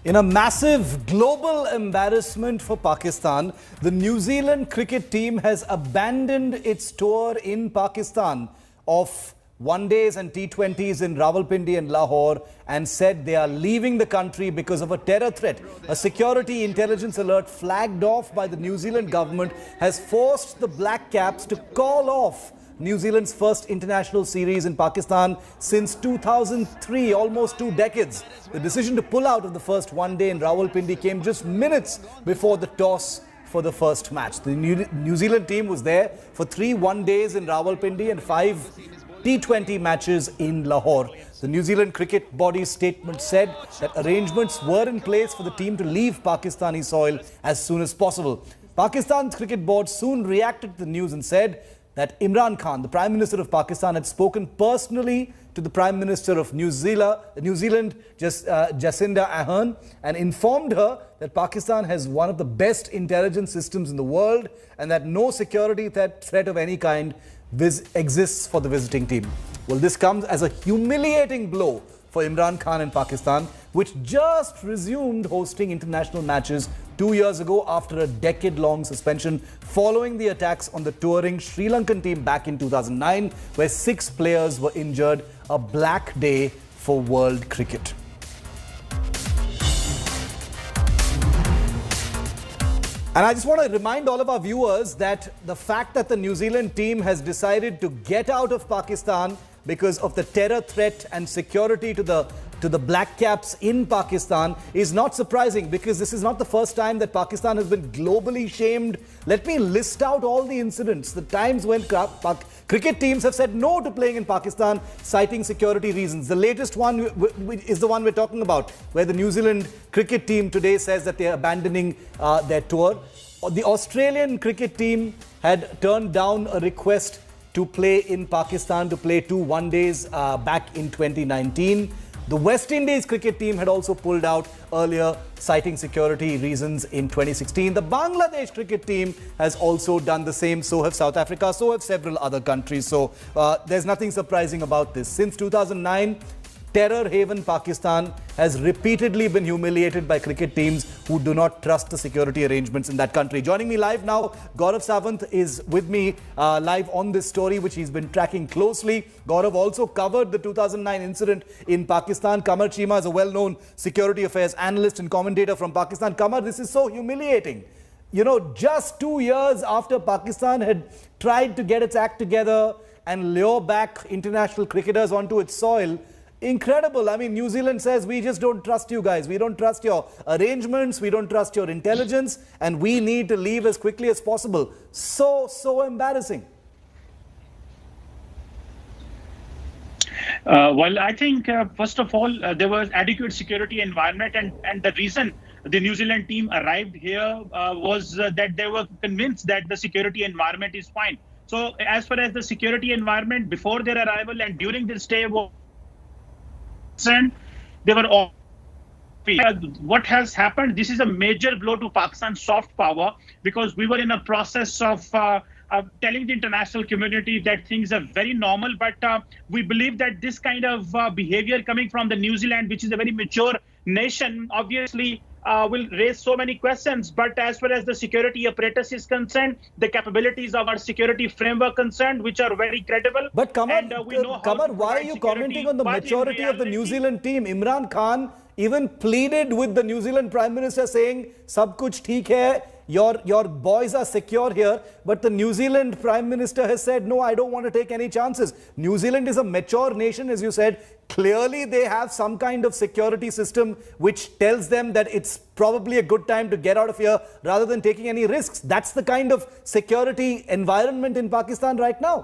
In a massive global embarrassment for Pakistan, the New Zealand cricket team has abandoned its tour in Pakistan of one-days and T20s in Rawalpindi and Lahore and said they are leaving the country because of a terror threat. A security intelligence alert flagged off by the New Zealand government has forced the Black Caps to call off New Zealand's first international series in Pakistan since 2003, almost 2 decades. The decision to pull out of the first one-day in Rawalpindi came just minutes before the toss for the first match. The New Zealand team was there for 3 one-days in Rawalpindi and 5 T20 matches in Lahore. The New Zealand cricket body's statement said that arrangements were in place for the team to leave Pakistani soil as soon as possible. Pakistan's cricket board soon reacted to the news and said that Imran Khan, the Prime Minister of Pakistan, had spoken personally to the Prime Minister of New Zealand, Jacinda Ardern, and informed her that Pakistan has one of the best intelligence systems in the world and that no security threat of any kind exists for the visiting team. Well, this comes as a humiliating blow for Imran Khan and Pakistan, which just resumed hosting international matches 2 years ago after a decade-long suspension following the attacks on the touring Sri Lankan team back in 2009, where 6 players were injured. A black day for world cricket. And I just want to remind all of our viewers that the fact that the New Zealand team has decided to get out of Pakistan because of the terror threat and security to the Black Caps in Pakistan is not surprising, because this is not the first time that Pakistan has been globally shamed. Let me list out all the incidents, the times when cricket teams have said no to playing in Pakistan, citing security reasons. The latest one is the one we're talking about, where the New Zealand cricket team today says that they're abandoning their tour. The Australian cricket team had turned down a request to play in Pakistan, to play 2 one-days back in 2019. The West Indies cricket team had also pulled out earlier, citing security reasons in 2016. The Bangladesh cricket team has also done the same. So have South Africa, so have several other countries. So there's nothing surprising about this. Since 2009, terror haven Pakistan has repeatedly been humiliated by cricket teams who do not trust the security arrangements in that country. Joining me live now, Gaurav Sawant is with me live on this story, which he's been tracking closely. Gaurav also covered the 2009 incident in Pakistan. Kamar Cheema is a well-known security affairs analyst and commentator from Pakistan. Kamar, this is so humiliating. You know, just 2 years after Pakistan had tried to get its act together and lure back international cricketers onto its soil, incredible. I mean, New Zealand says, we just don't trust you guys. We don't trust your arrangements. We don't trust your intelligence. And we need to leave as quickly as possible. So embarrassing. Well, I think, first of all, there was adequate security environment. And the reason the New Zealand team arrived here was that they were convinced that the security environment is fine. So as far as the security environment before their arrival and during their stay was, they were all. What has happened, this is a major blow to Pakistan's soft power, because we were in a process of telling the international community that things are very normal, but we believe that this kind of behavior coming from the New Zealand, which is a very mature nation, obviously will raise so many questions. But as far as the security apparatus is concerned, the capabilities of our security framework concerned, which are very credible. But Kamar, why are you commenting on the maturity of the New Zealand team? Imran Khan even pleaded with the New Zealand Prime Minister saying, "Sab kuch theek hai, your boys are secure here." But the New Zealand Prime Minister has said, "No, I don't want to take any chances." New Zealand is a mature nation, as you said. Clearly, they have some kind of security system which tells them that it's probably a good time to get out of here rather than taking any risks. That's the kind of security environment in Pakistan right now.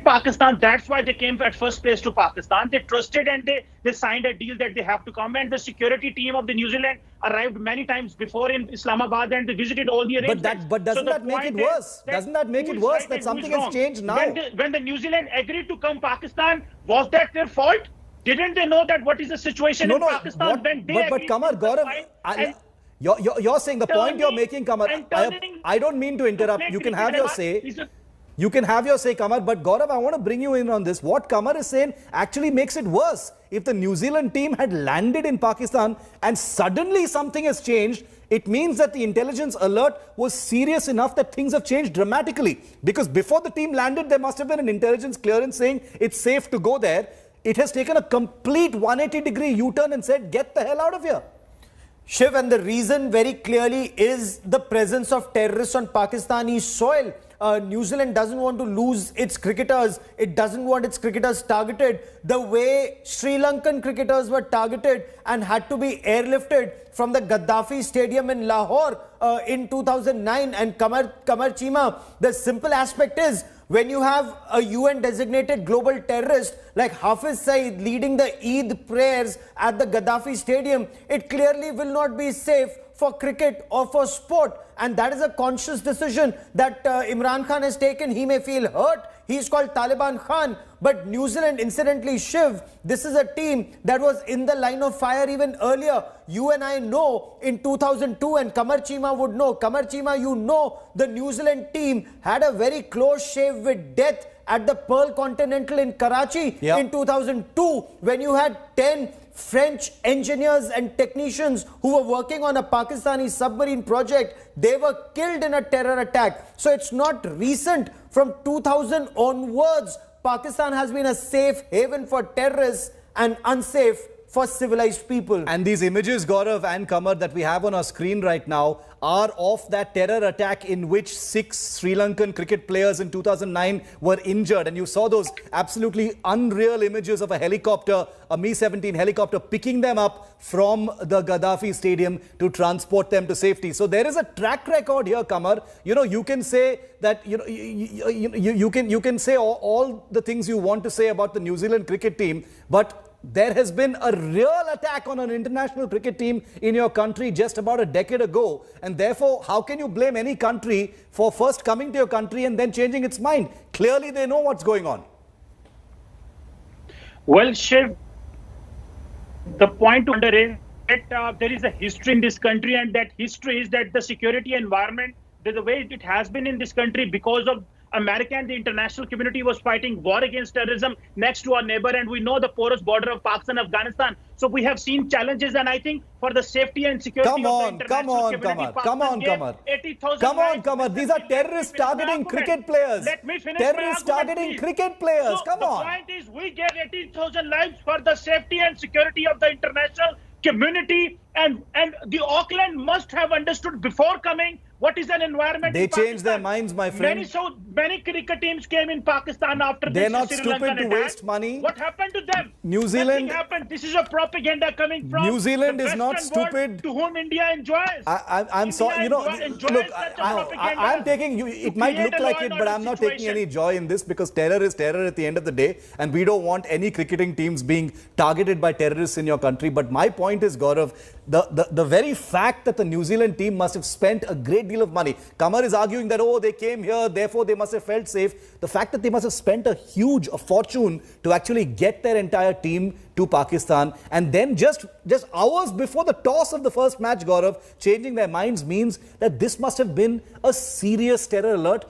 Pakistan, that's why they came at first place to Pakistan. They trusted and they signed a deal that they have to come. And the security team of the New Zealand arrived many times before in Islamabad and they visited all the arrangements. But doesn't that make it worse? Doesn't that make it worse that something has changed now? When the New Zealand agreed to come Pakistan, was that their fault? Didn't they know that what is the situation in Pakistan? But Kamar, Gaurav, you're saying the point you're making, Kamar. I don't mean to interrupt. You can have your say. You can have your say, Kamar, but Gaurav, I want to bring you in on this. What Kamar is saying actually makes it worse. If the New Zealand team had landed in Pakistan and suddenly something has changed, it means that the intelligence alert was serious enough that things have changed dramatically. Because before the team landed, there must have been an intelligence clearance saying it's safe to go there. It has taken a complete 180-degree U-turn and said, get the hell out of here. Shiv, and the reason very clearly is the presence of terrorists on Pakistani soil. New Zealand doesn't want to lose its cricketers. It doesn't want its cricketers targeted the way Sri Lankan cricketers were targeted and had to be airlifted from the Gaddafi Stadium in Lahore in 2009. And Kamar Chima, the simple aspect is, when you have a UN designated global terrorist like Hafiz Saeed leading the Eid prayers at the Gaddafi Stadium, it clearly will not be safe for cricket or for sport. And that is a conscious decision that Imran Khan has taken. He may feel hurt. He's called Taliban Khan. But New Zealand, incidentally, Shiv, this is a team that was in the line of fire even earlier. You and I know in 2002, and Kamar Chima would know. Kamar Chima, you know, the New Zealand team had a very close shave with death at the Pearl Continental in Karachi in 2002, when you had 10 French engineers and technicians who were working on a Pakistani submarine project. They were killed in a terror attack. So it's not recent. From 2000 onwards, Pakistan has been a safe haven for terrorists and unsafe for civilized people. And these images, Gaurav and Kamar, that we have on our screen right now are of that terror attack in which 6 Sri Lankan cricket players in 2009 were injured. And you saw those absolutely unreal images of a helicopter, a Mi-17 helicopter, picking them up from the Gaddafi Stadium to transport them to safety. So there is a track record here, Kamar. You know, you can say that, you can say all the things you want to say about the New Zealand cricket team, but there has been a real attack on an international cricket team in your country just about a decade ago. And therefore, how can you blame any country for first coming to your country and then changing its mind? Clearly, they know what's going on. Well, Shiv, the point to wonder is that there is a history in this country, and that history is that the security environment, the way it has been in this country because of America and the international community was fighting war against terrorism next to our neighbor, and we know the porous border of Pakistan and Afghanistan. So we have seen challenges, and I think for the safety and security of the international community, Kamar. These are terrorists targeting cricket players. Let me finish. Terrorists targeting cricket players. So come on. The point is, we gave 18,000 lives for the safety and security of the international community, and the Auckland must have understood before coming what is an environment. They changed their minds, my friend. Many cricket teams came in Pakistan after They're this not Sri stupid Lankan to attack. waste money. What happened to them? New Zealand. Nothing happened. This is a propaganda coming from New Zealand the is not Western world stupid. to whom India enjoys. I'm sorry. You know, look, I'm taking you. It might look like it, but I'm not taking any joy in this, because terror is terror at the end of the day, and we don't want any cricketing teams being targeted by terrorists in your country. But my point is, Gaurav, the very fact that the New Zealand team must have spent a great deal of money. Kamar is arguing that, oh, they came here, therefore they must have felt safe. The fact that they must have spent a fortune to actually get their entire team to Pakistan, and then just hours before the toss of the first match, Gaurav, changing their minds means that this must have been a serious terror alert,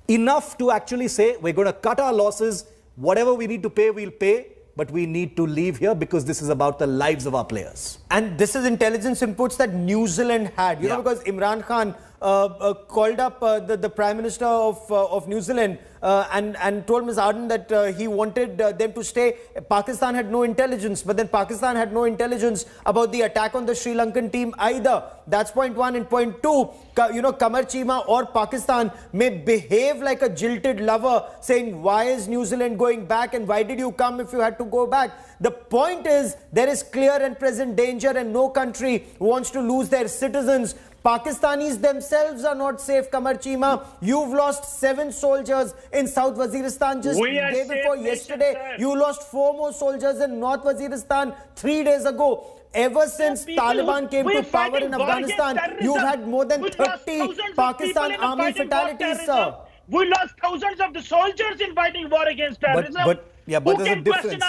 enough to actually say, we're going to cut our losses, whatever we need to pay, we'll pay. But we need to leave here because this is about the lives of our players. And this is intelligence inputs that New Zealand had, you know, because Imran Khan called up the Prime Minister of New Zealand and told Ms. Arden that he wanted them to stay. Pakistan had no intelligence, but then Pakistan had no intelligence about the attack on the Sri Lankan team either. That's point one. And point two, you know, Kamar Chima or Pakistan may behave like a jilted lover, saying, why is New Zealand going back and why did you come if you had to go back? The point is, there is clear and present danger, and no country wants to lose their citizens. Pakistanis themselves are not safe, Kamar Chima. You've lost 7 soldiers in South Waziristan just the day before yesterday. You lost 4 more soldiers in North Waziristan 3 days ago. Ever since Taliban came to power in Afghanistan, you've had more than 30 Pakistan army fatalities, sir. We lost thousands of the soldiers in fighting war against terrorism. But there's a difference.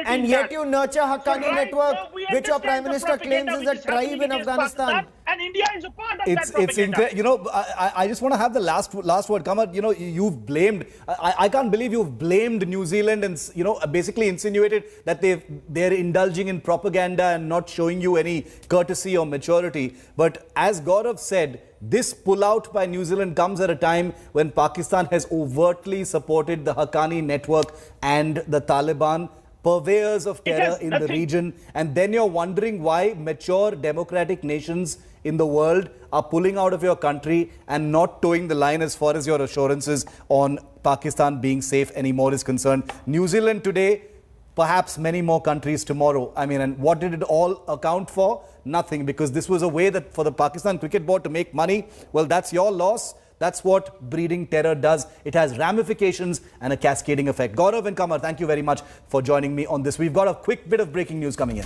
And yet you nurture Haqqani network, which your Prime Minister claims is a tribe in Afghanistan. And India is a part of It's that propaganda. you know, I just want to have the last word. Kamar, you know, you've blamed. I can't believe you've blamed New Zealand and, you know, basically insinuated that they're indulging in propaganda and not showing you any courtesy or maturity. But as Gaurav said, this pullout by New Zealand comes at a time when Pakistan has overtly supported the Haqqani network and the Taliban, purveyors of terror in the region. And then you're wondering why mature democratic nations in the world are pulling out of your country and not towing the line as far as your assurances on Pakistan being safe anymore is concerned. New Zealand today, perhaps many more countries tomorrow. I mean, and what did it all account for? Nothing, because this was a way that for the Pakistan Cricket Board to make money. Well, that's your loss. That's what breeding terror does. It has ramifications and a cascading effect. Gaurav and Kamar, thank you very much for joining me on this. We've got a quick bit of breaking news coming in.